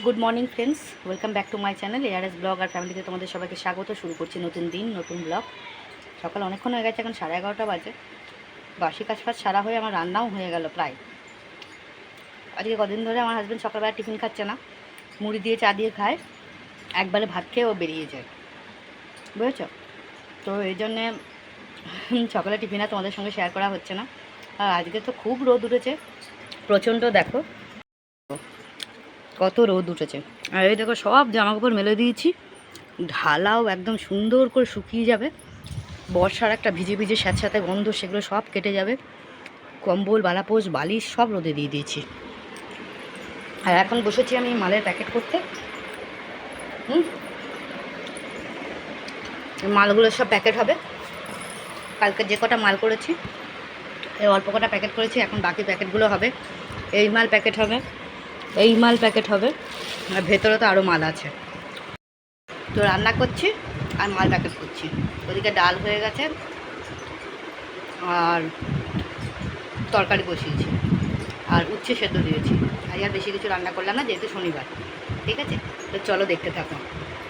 Good morning friends, welcome back to my channel ARS blog আর ফ্যামিলিতে তোমাদের সবাইকে স্বাগত। শুরু করছি নতুন দিন, নতুন ব্লগ। সকাল অনেকক্ষণ হয়ে গেছে, এখন 11:30 বাজে। বাসি কাজ ফাজ সারা হয়ে আমার রান্নাও হয়ে গেল প্রায়। আজকে কদিন ধরে আমার হাজব্যান্ড সকালবেলা টিফিন খাচ্ছে না, মুড়ি দিয়ে চা দিয়ে খায়, একবারে ভাত খেয়ে ও বেরিয়ে যায়, বুঝেছ? তো এই জন্যে সকালে টিফিন আর তোমাদের সঙ্গে শেয়ার করা হচ্ছে না। আর আজকে তো খুব রোদ উঠেছে, প্রচণ্ড। দেখো কত রোদ উঠেছে। আর এই দেখো সব জামাকাপড় মেলে দিয়েছি, ঢালাও একদম সুন্দর করে শুকিয়ে যাবে। বর্ষার একটা ভিজে ভিজে স্যাঁতস্যাঁতে গন্ধ, সেগুলো সব কেটে যাবে। কম্বল, বালাপোষ, বালিশ সব রোদে দিয়ে দিয়েছি। আর এখন বসেছি আমি মালের প্যাকেট করতে। মালগুলো সব প্যাকেট হবে। কালকে যে কটা মাল করেছি, এই অল্প কটা প্যাকেট করেছি, এখন বাকি প্যাকেটগুলো হবে। এই মাল প্যাকেট হবে, এই মাল প্যাকেট হবে, আর ভেতরে তো আরও মাল আছে। তো রান্না করছি আর মাল প্যাকেট করছি। ওদিকে ডাল হয়ে গেছে আর তরকারি বসিয়েছি আর উচ্ছে সেদ্ধ দিয়েছি। আর বেশি কিছু রান্না করলাম না, যেহেতু শনিবার। ঠিক আছে, তো চলো দেখতে থাকো।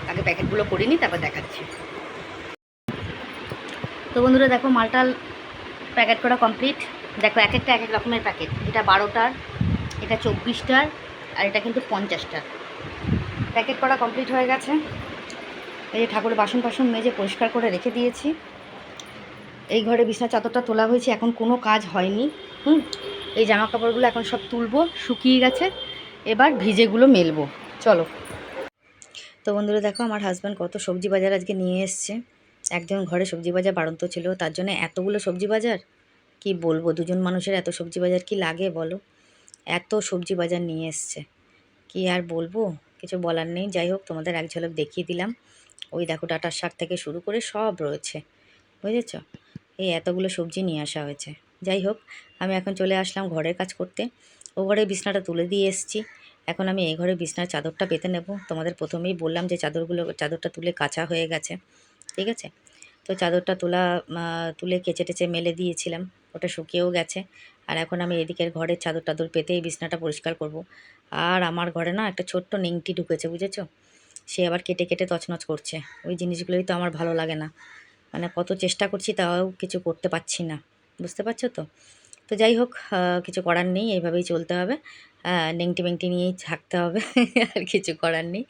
আগে প্যাকেটগুলো করিনি, তারপর দেখাচ্ছি। তো বন্ধুরা দেখো, মালটাল প্যাকেট করা কমপ্লিট। দেখো এক একটা এক এক রকমের প্যাকেট। এটা 12টার, এটা 24টার, আর এটা কিন্তু 50টার। প্যাকেট করা কমপ্লিট হয়ে গেছে। এই যে ঠাকুরের বাসন টাসন মেজে পরিষ্কার করে রেখে দিয়েছি। এই ঘরে বিছানা চাদরটা তোলা হয়েছে, এখন কোনো কাজ হয়নি। এই জামা কাপড়গুলো এখন সব তুলবো, শুকিয়ে গেছে, এবার ভিজেগুলো মেলবো। চলো। তো বন্ধুরা দেখো, আমার হাজব্যান্ড কত সবজি বাজার আজকে নিয়ে এসছে। একজন ঘরে সবজি বাজার বাড়ন্ত ছিল, তার জন্য এতগুলো সবজি বাজার কি বলবো। দুজন মানুষের এত সবজি বাজার কি লাগে বলো? এত সবজি বাজার নিয়ে এসছে, কি আর বলবো, কিছু বলার নেই। যাই হোক, তোমাদের এক ঝলক দেখিয়ে দিলাম। ওই দেখো, ডাঁটার শাক থেকে শুরু করে সব রয়েছে, বুঝেছ? এই এতগুলো সবজি নিয়ে আসা হয়েছে। যাই হোক, আমি এখন চলে আসলাম ঘরের কাজ করতে। ও ঘরে বিছনাটা তুলে দিয়ে এসেছি। এখন আমি এই ঘরে বিছনার চাদরটা পেতে নেব। তোমাদের প্রথমেই বললাম যে চাদরটা তুলে কাচা হয়ে গেছে। ঠিক আছে, তো চাদরটা তুলে কেচে টেচে মেলে দিয়েছিলাম, ওটা শুকিয়েও গেছে। আর এখন আমি এদিকের ঘরের চাদর টাদর পেতে এই বিছনাটা পরিষ্কার করব। আর আমার ঘরে না একটা ছোট্ট নেংটি ঢুকেছে, বুঝেছো? সে আবার কেটে কেটে তছনছ করছে। ওই জিনিসগুলোই তো আমার ভালো লাগে না। মানে কত চেষ্টা করছি, তাও কিছু করতে পারছি না, বুঝতে পারছো তো? তো যাই হোক, কিছু করার নেই, এইভাবেই চলতে হবে। নেংটি মেংটি নিয়েই থাকতে হবে আর কিছু করার নেই।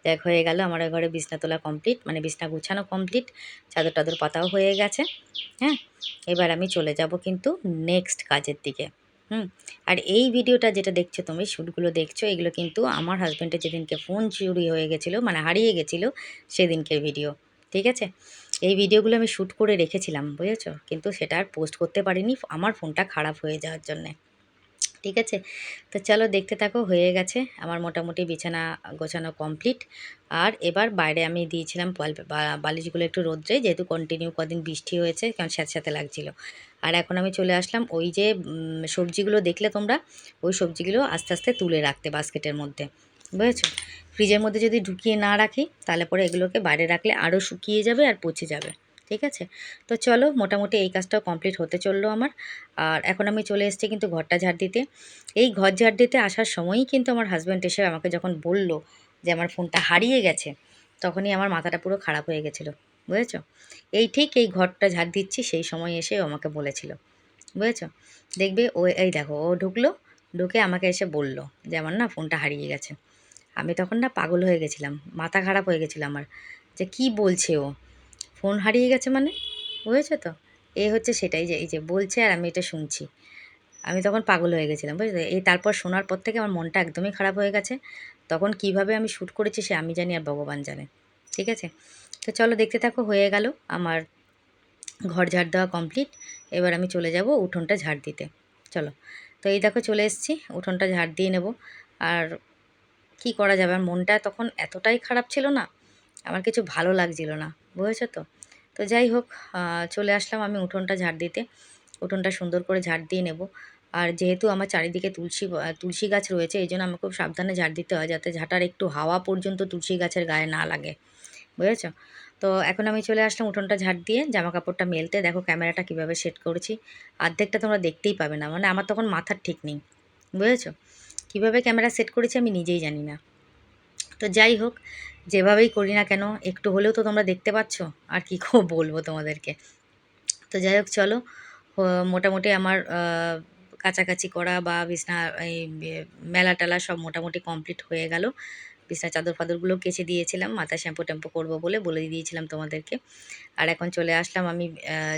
দেখ, হয়ে গেল আমার ঘরে বিছনা তোলা কমপ্লিট, মানে বিছনা গুছানো কমপ্লিট। চাদর টাদর পাতাও হয়ে গেছে। হ্যাঁ, এবার আমি চলে যাব কিন্তু নেক্সট কাজের দিকে। আর এই ভিডিওটা যেটা দেখছো তুমি, শ্যুটগুলো দেখছো, এগুলো কিন্তু আমার হাজব্যান্ডের যেদিনকে ফোন চুরি হয়ে গেছিলো, মানে হারিয়ে গেছিলো, সেদিনকের ভিডিও। ঠিক আছে, এই ভিডিওগুলো আমি শ্যুট করে রেখেছিলাম, বুঝেছো? কিন্তু সেটা আর পোস্ট করতে পারিনি, আমার ফোনটা খারাপ হয়ে যাওয়ার জন্যে। ঠিক আছে, তো চলো দেখতে থাকো। হয়ে গেছে আমার মোটামুটি বিছানা গোছানো কমপ্লিট। আর এবার বাইরে আমি দিয়েছিলাম বালিশগুলো একটু রোদ্রে, যেহেতু কন্টিনিউ কদিন বৃষ্টি হয়েছে, কারণ স্যাঁতস্যাঁতে লাগছিল। আর এখন আমি চলে আসলাম ওই যে সবজিগুলো দেখলে তোমরা, ওই সবজিগুলো আস্তে আস্তে তুলে রাখতে বাস্কেটের মধ্যে, বুঝেছো? ফ্রিজের মধ্যে যদি ঢুকিয়ে না রাখি, তাহলে পরে এগুলোকে বাইরে রাখলে আরও শুকিয়ে যাবে আর পচে যাবে। ঠিক আছে, তো চলো, মোটামুটি এই কাজটাও কমপ্লিট হতে চললো আমার। আর এখন আমি চলে এসেছি কিন্তু ঘরটা ঝাড় দিতে। এই ঘর ঝাড় দিতে আসার সময়ই কিন্তু আমার হাজব্যান্ড এসে আমাকে যখন বলল যে আমার ফোনটা হারিয়ে গেছে, তখনই আমার মাথাটা পুরো খারাপ হয়ে গেছিলো, বুঝেছো? এই ঠিক এই ঘরটা ঝাড় দিচ্ছি সেই সময় এসে ও আমাকে বলেছিল, বুঝেছো? দেখবে ও, এই দেখো, ও ঢুকলো, ঢুকে আমাকে এসে বলল যে আমার না ফোনটা হারিয়ে গেছে। আমি তখন না পাগল হয়ে গেছিলাম, মাথা খারাপ হয়ে গেছিলো আমার, যে কি বলছে ও, ফোন হারিয়ে গেছে মানে, বুঝেছো তো? এ হচ্ছে সেটাই, যে এই যে বলছে আর আমি এটা শুনছি। আমি তখন পাগল হয়ে গেছিলাম, বুঝলে? এই তারপর শোনার পর থেকে আমার মনটা একদমই খারাপ হয়ে গেছে। তখন কিভাবে আমি শ্যুট করেছি সে আমি জানি আর ভগবান জানে। ঠিক আছে, তো চলো দেখতে থাকো। হয়ে গেল আমার ঘর ঝাড় দেওয়া কমপ্লিট। এবার আমি চলে যাব উঠোনটা ঝাড় দিতে। চলো, তো এই দেখো চলে এসেছি, উঠোনটা ঝাড় দিয়ে নেব। আর কি করা যাবে, আমার মনটা তখন এতটাই খারাপ ছিল না, আমার কিছু ভালো লাগছিল না, বুঝেছো তো? তো যাই হোক, চলে আসলাম আমি উঠোনটা ঝাড় দিতে। উঠোনটা সুন্দর করে ঝাড় দিয়ে নেব। আর যেহেতু আমার চারিদিকে তুলসী গাছ রয়েছে, এই জন্য আমাকে খুব সাবধানে ঝাড় দিতে হয়, যাতে ঝাঁটার একটু হাওয়া পর্যন্ত তুলসী গাছের গায়ে না লাগে, বুঝেছো? তো এখন আমি চলে আসলাম উঠোনটা ঝাড় দিয়ে জামা কাপড়টা মেলতে। দেখো ক্যামেরাটা কীভাবে সেট করেছি, অর্ধেকটা তোমরা দেখতেই পাবে না, মানে আমার তখন মাথার ঠিক নেই, বুঝেছো? কীভাবে ক্যামেরা সেট করেছি আমি নিজেই জানি না। তো যাই হোক, যেভাবেই করি না কেন একটু হলেও তো তোমরা দেখতে পাচ্ছ, আর কী বলবো তোমাদেরকে। তো যাই হোক চলো, মোটামুটি আমার কাছাকাছি করা বা বিছনা এই মেলা টেলা সব মোটামুটি কমপ্লিট হয়ে গেল। বিছনা চাদর ফাদরগুলো কেচে দিয়েছিলাম, মাথায় শ্যাম্পু ট্যাম্পু করবো বলে দিয়েছিলাম তোমাদেরকে। আর এখন চলে আসলাম আমি,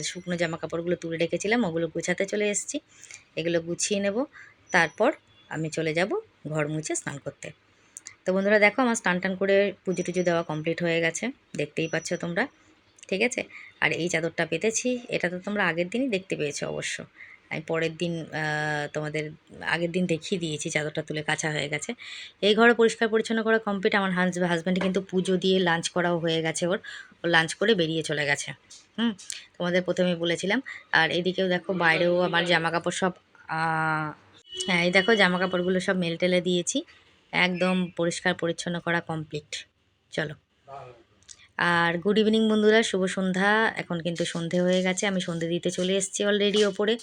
শুকনো জামা কাপড়গুলো তুলে রেখেছিলাম, ওগুলো গুছাতে চলে এসেছি। এগুলো গুছিয়ে নেব, তারপর আমি চলে যাব ঘর মুছে স্নান করতে। তো বন্ধুরা দেখো, আমার স্নান টান করে পুজো টুজো দেওয়া কমপ্লিট হয়ে গেছে, দেখতেই পাচ্ছ তোমরা, ঠিক আছে। আর এই চাদরটা পেতেছি, এটা তো তোমরা আগের দিনই দেখতে পেয়েছো অবশ্য। আমি পরের দিন তোমাদের আগের দিন দেখিয়ে দিয়েছি, চাদরটা তুলে কাচা হয়ে গেছে। এই ঘরে পরিষ্কার পরিচ্ছন্ন করা কমপ্লিট। আমার হাজব্যান্ড কিন্তু পুজো দিয়ে লাঞ্চ করাও হয়ে গেছে, ওর লাঞ্চ করে বেরিয়ে চলে গেছে। তোমাদের প্রথমে বলেছিলাম। আর এদিকেও দেখো, বাইরেও আমার জামা কাপড় সব, হ্যাঁ এই দেখো জামা কাপড়গুলো সব মেল টেলে দিয়েছি, একদম পরিষ্কার পরিচ্ছন্ন করা কমপ্লিট। চলো, আর গুড ইভিনিং বন্ধুরা, শুভ সন্ধ্যা। এখন কিন্তু সন্ধে হয়ে গেছে, আমি সন্ধে দিতে চলে এসেছি অলরেডি ওপরে।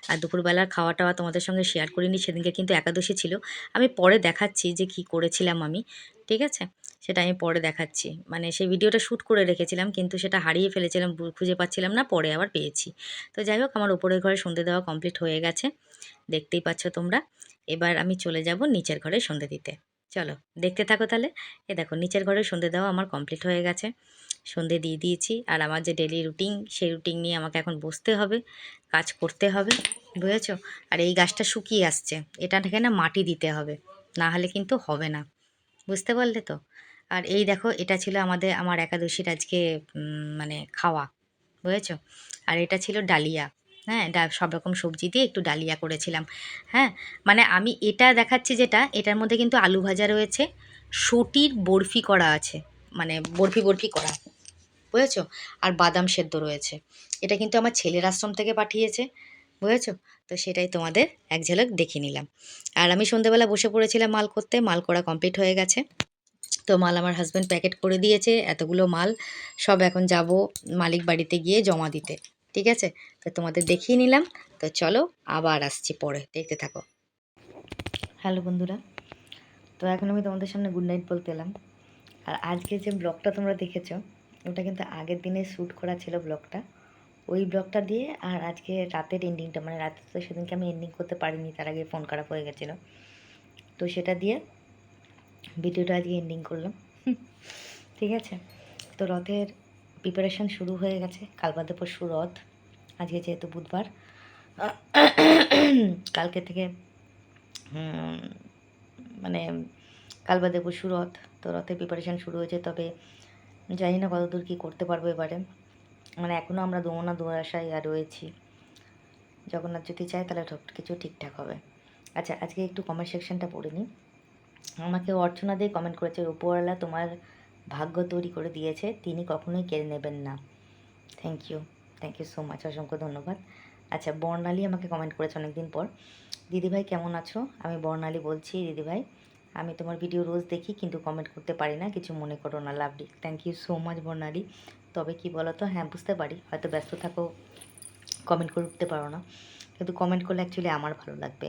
আর দুপুরবেলার খাওয়া টাওয়া তোমাদের সঙ্গে শেয়ার করিনি, সেদিনকে কিন্তু একাদশী ছিল। আমি পরে দেখাচ্ছি যে কি করেছিলাম আমি, ঠিক আছে, সেটা আমি পরে দেখাচ্ছি। মানে সেই ভিডিওটা শ্যুট করে রেখেছিলাম, কিন্তু সেটা হারিয়ে ফেলেছিলাম, খুঁজে পাচ্ছিলাম না, পরে আবার পেয়েছি। তো যাই হোক, আমার ওপরের ঘরে সন্ধে দেওয়া কমপ্লিট হয়ে গেছে, দেখতেই পাচ্ছ তোমরা। এবার আমি চলে যাব নিচের ঘরে সন্ধে দিতে। চলো দেখতে থাকো তাহলে। এ দেখো, নিচের ঘরে সন্ধে দেওয়া আমার কমপ্লিট হয়ে গেছে, সন্ধে দিয়ে দিয়েছি। আর আমার যে ডেলি রুটিন, সেই রুটিন নিয়ে আমাকে এখন বসতে হবে, কাজ করতে হবে, বুঝেছো। আর এই গাছটা শুকিয়ে আসছে, এটা থেকে না মাটি দিতে হবে, না হলে কিন্তু হবে না, বুঝতে পারলে তো। আর এই দেখো, এটা ছিল আমার একাদশীর আজকে মানে খাওয়া, বুঝেছো। আর এটা ছিল ডালিয়া, হ্যাঁ, সব রকম সবজি দিয়ে একটু ডালিয়া করেছিলাম। হ্যাঁ, মানে আমি এটা দেখাচ্ছি যেটা, এটার মধ্যে কিন্তু আলু ভাজা রয়েছে, শুঁটির বরফি করা আছে, মানে বরফি করা, বুঝেছো। আর বাদাম সেদ্ধ রয়েছে। এটা কিন্তু আমার ছেলের আশ্রম থেকে পাঠিয়েছে, বুঝেছো। তো সেটাই তোমাদের এক ঝলক দেখে নিলাম। আর আমি সন্ধেবেলা বসে পড়েছিলাম মাল করতে, মাল করা কমপ্লিট হয়ে গেছে। তো মাল আমার হাজব্যান্ড প্যাকেট করে দিয়েছে, এতগুলো মাল সব এখন যাব মালিক বাড়িতে গিয়ে জমা দিতে, ঠিক আছে। তো তোমাদের দেখিয়ে নিলাম। তো চলো, আবার আসছি পরে, দেখতে থাকো। হ্যালো বন্ধুরা, তো এখন আমি তোমাদের সামনে গুড নাইট বলতে এলাম। আর আজকে যে ব্লগটা তোমরা দেখেছো, ওটা কিন্তু আগের দিনে শ্যুট করা ছিল ব্লগটা, ওই ব্লগটা দিয়ে। আর আজকে রাতের এন্ডিংটা, মানে রাতে তো সেদিনকে আমি এন্ডিং করতে পারিনি, তার আগে ফোন খারাপ হয়ে গেছিলো, তো সেটা দিয়ে ভিডিওটা আজকে এন্ডিং করলাম, ঠিক আছে। তো রথের প্রিপারেশান শুরু হয়ে গেছে, কাল বাদে পরশু রথ, আজকে যেহেতু বুধবার, কালকে থেকে মানে কাল বাদে পরশু রথ। তো রথের প্রিপারেশান শুরু হয়েছে, তবে জানি না কতদূর কী করতে পারবো এবারে। মানে এখনও আমরা দোমনা দুয়াশায় আর রয়েছি, জগন্নাথ যদি চায় তাহলে সব কিছু ঠিকঠাক হবে। আচ্ছা, আজকে একটু কমেন্ট সেকশনটা পড়ে নিই। আমাকে অর্চনা দিয়ে কমেন্ট করেছে, উপরওয়ালা তোমার ভাগ্য তৈরি করে দিয়েছে, তিনি কখনোই কেড়ে নেবেন না। থ্যাংক ইউ সো মাচ, অসংখ্য ধন্যবাদ। আচ্ছা, বর্ণালী আমাকে কমেন্ট করেছে অনেকদিন পর। দিদিভাই কেমন আছো? আমি বর্ণালী বলছি। দিদিভাই, আমি তোমার ভিডিও রোজ দেখি, কিন্তু কমেন্ট করতে পারি না, কিছু মনে করো না, lovely. Thank you so much Barnali. তবে কি বলো তো, হ্যাঁ বুঝতে পারি, হয়তো ব্যস্ত থাকো, কমেন্ট করে উঠতে পারো না, কিন্তু কমেন্ট করলে অ্যাকচুয়ালি আমার ভালো লাগবে,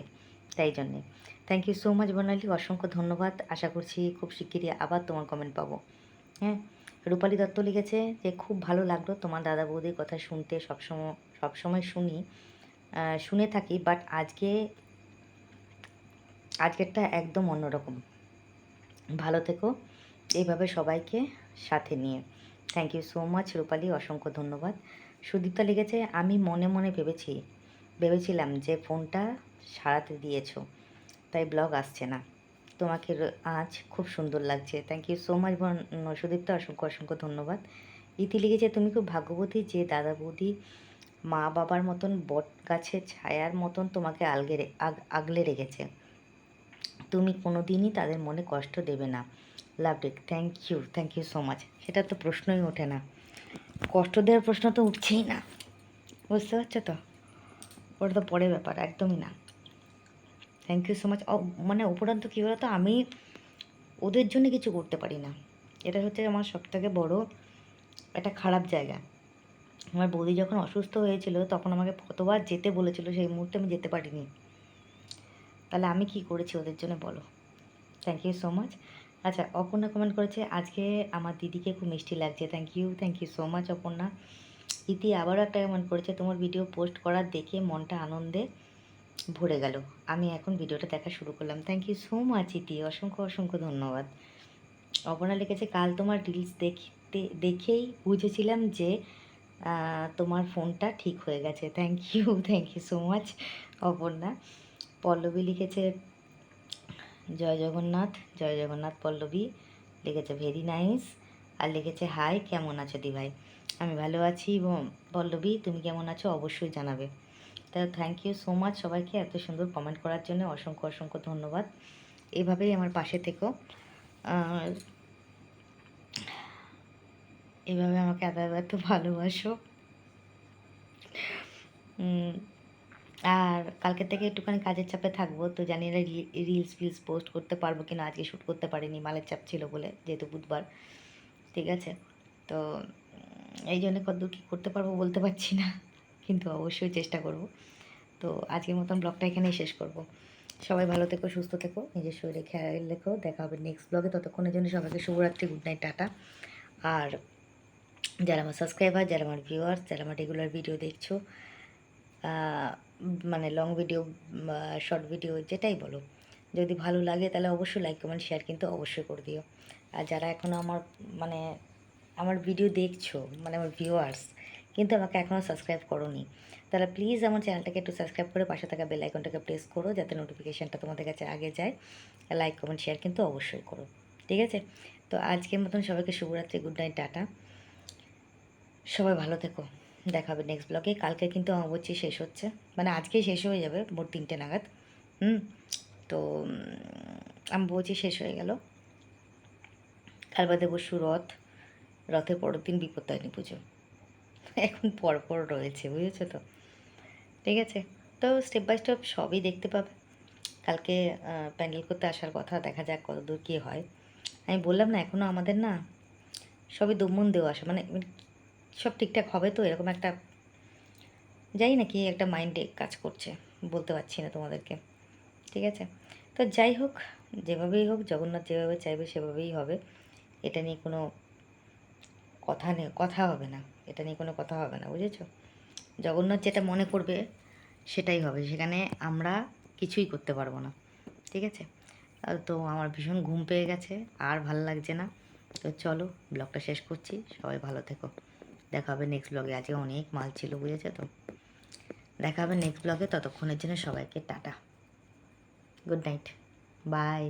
তাই জন্যে। থ্যাংক ইউ সো মাচ বর্ণালী, অসংখ্য ধন্যবাদ। আশা করছি খুব শিগগিরই আবার তোমার কমেন্ট পাবো। হ্যাঁ, রূপালী দত্ত লিখেছে যে খুব ভালো লাগলো তোমার দাদা বৌদির কথা শুনতে, সবসময় শুনে থাকি, বাট আজকেরটা একদম অন্যরকম। ভালো থেকো এইভাবে সবাইকে সাথে নিয়ে। থ্যাংক ইউ সো মাচ রূপালী, অসংখ্য ধন্যবাদ। সুদীপ্তা লিখেছে, আমি মনে মনে ভেবেছিলাম যে ফোনটা সারাতে দিয়েছো, তাই ব্লগ আসছে না। তোমাকে আজ খুব সুন্দর লাগছে। Thank you so much Sudipta, অসংখ্য ধন্যবাদ। ইতি লিখেছে, তুমি খুব ভাগ্যবতী যে দাদা বৌদি মা বাবার মতন বট গাছের ছায়ার মতন তোমাকে আগলে রেখেছে। তুমি কোনো দিনই তাদের মনে কষ্ট দেবে না। Love it. Thank you so much. সেটা তো প্রশ্নই ওঠে না, কষ্ট দেওয়ার প্রশ্ন তো উঠছেই না, বুঝতে পারছো তো, ওটা তো পরের ব্যাপার, একদমই না। Thank you so much. মানে উপরন্ত কী বলতো, আমি ওদের জন্য কিছু করতে পারি না, এটা হচ্ছে আমার সবথেকে বড় একটা খারাপ জায়গা। আমার বৌদি যখন অসুস্থ হয়েছিল, তখন আমাকে কতবার যেতে বলেছিল, সেই মুহূর্তে আমি যেতে পারিনি, তাহলে আমি কি করেছি ওদের জন্য বলো। Thank you so much. আচ্ছা, অপর্ণা কমেন্ট করেছে, আজকে আমার দিদিকে খুব মিষ্টি লাগছে। Thank you so much Aparna. ইতি আবারও একটা কমেন্ট করেছে, তোমার ভিডিও পোস্ট করার দেখে মনটা আনন্দে ভরে গেল, আমি এখন ভিডিওটা দেখা শুরু করলাম। থ্যাংক ইউ সো মাচ ইতি, অসংখ্য অসংখ্য ধন্যবাদ। অপর্ণা লিখেছে, কাল তোমার রিলস দেখেই বুঝেছিলাম যে তোমার ফোনটা ঠিক হয়ে গেছে। Thank you so much Aparna. Pallavi লিখেছে, জয় জগন্নাথ পল্লবী লিখেছে ভেরি নাইস, আর লিখেছে হাই, কেমন আছো দি ভাই? আমি ভালো আছি পল্লবী, তুমি কেমন আছো অবশ্যই জানাবে। তা থ্যাংক ইউ সো মাচ সবাইকে এত সুন্দর কমেন্ট করার জন্য, অসংখ্য অসংখ্য ধন্যবাদ। এভাবেই আমার পাশে থেকো, এভাবে আমাকে এত এত ভালোবাসো। আর কালকে থেকে একটুখানি কাজের চাপে থাকবো, তো জানি না রিলস পোস্ট করতে পারবো কিনা। আজকে শ্যুট করতে পারিনি, মালের চাপ ছিল বলে, যেহেতু বুধবার। ঠিক আছে, তো এই জন্য কতদূর কী করতে পারবো বলতে পারছি না, কিন্তু অবশ্যই চেষ্টা করব। তো আজকের মতন ব্লগটা এখানেই শেষ করব। সবাই ভালো থেকো, সুস্থ থেকো, নিজের শরীরে খেয়াল রেখো। দেখা হবে নেক্সট ব্লগে, ততক্ষণের জন্য সবাইকে শুভরাত্রি, গুড নাইট, টাটা। আর যারা আমার সাবস্ক্রাইবার, যারা আমার ভিউয়ার্স, যারা আমার রেগুলার ভিডিও দেখছো, মানে লং ভিডিও, শর্ট ভিডিও, যেটাই বলো, যদি ভালো লাগে তাহলে অবশ্যই লাইক কমেন্ট শেয়ার কিন্তু অবশ্যই করে দিও। আর যারা এখনও মানে আমার ভিডিও দেখছো, মানে আমার ভিউয়ার্স, কিন্তু আমাকে এখনও সাবস্ক্রাইব করোনি, তাহলে প্লিজ আমার চ্যানেলটাকে একটু সাবস্ক্রাইব করে পাশে থাকা বেল আইকনটাকে প্রেস করো, যাতে নোটিফিকেশানটা তোমাদের কাছে আগে যায়। লাইক কমেন্ট শেয়ার কিন্তু অবশ্যই করো, ঠিক আছে? তো আজকের মতন সবাইকে শুভরাত্রি, গুড নাইট, টাটা। সবাই ভালো থেকো, দেখা হবে নেক্সট ব্লগে। কালকে কিন্তু অমাবস্যা শেষ হচ্ছে, মানে আজকেই শেষ হয়ে যাবে ভোর 3টে নাগাদ। তো অমাবস্যা শেষ হয়ে গেল, কাল বাদে পরশু রথের পরের দিন বিপত্তারিণী পুজো, এখন পরপর রয়েছে, বুঝেছো তো? ঠিক আছে, তো স্টেপ বাই স্টেপ সবই দেখতে পাবে। কালকে প্যান্ডেল করতে আসার কথা, দেখা যাক কতদূর কী হয়। আমি বললাম না, এখনও আমাদের না সবই দমন দেওয়া আসা, মানে সব ঠিকঠাক হবে তো, এরকম একটা যাই না কি একটা মাইন্ডে কাজ করছে, বলতে পারছি না তোমাদেরকে। ঠিক আছে, তো যাই হোক, যেভাবেই হোক, জগন্নাথ যেভাবে চাইবে সেভাবেই হবে। এটা নিয়ে কোনো কথা হবে না, এটা নিয়ে কোনো কথা হবে না, বুঝেছো? জগন্নাথ যেটা মনে করবে সেটাই হবে, সেখানে আমরা কিছুই করতে পারবো না। ঠিক আছে, তো আমার ভীষণ ঘুম পেয়ে গেছে, আর ভাল লাগছে না। তো চলো ব্লগটা শেষ করছি, সবাই ভালো থেকো, দেখা হবে নেক্সট ব্লগে। আজকে অনেক মাল ছিল, বুঝেছো তো? দেখা হবে নেক্সট ব্লগে, ততক্ষণের জন্য সবাইকে টাটা, গুড নাইট, বাই।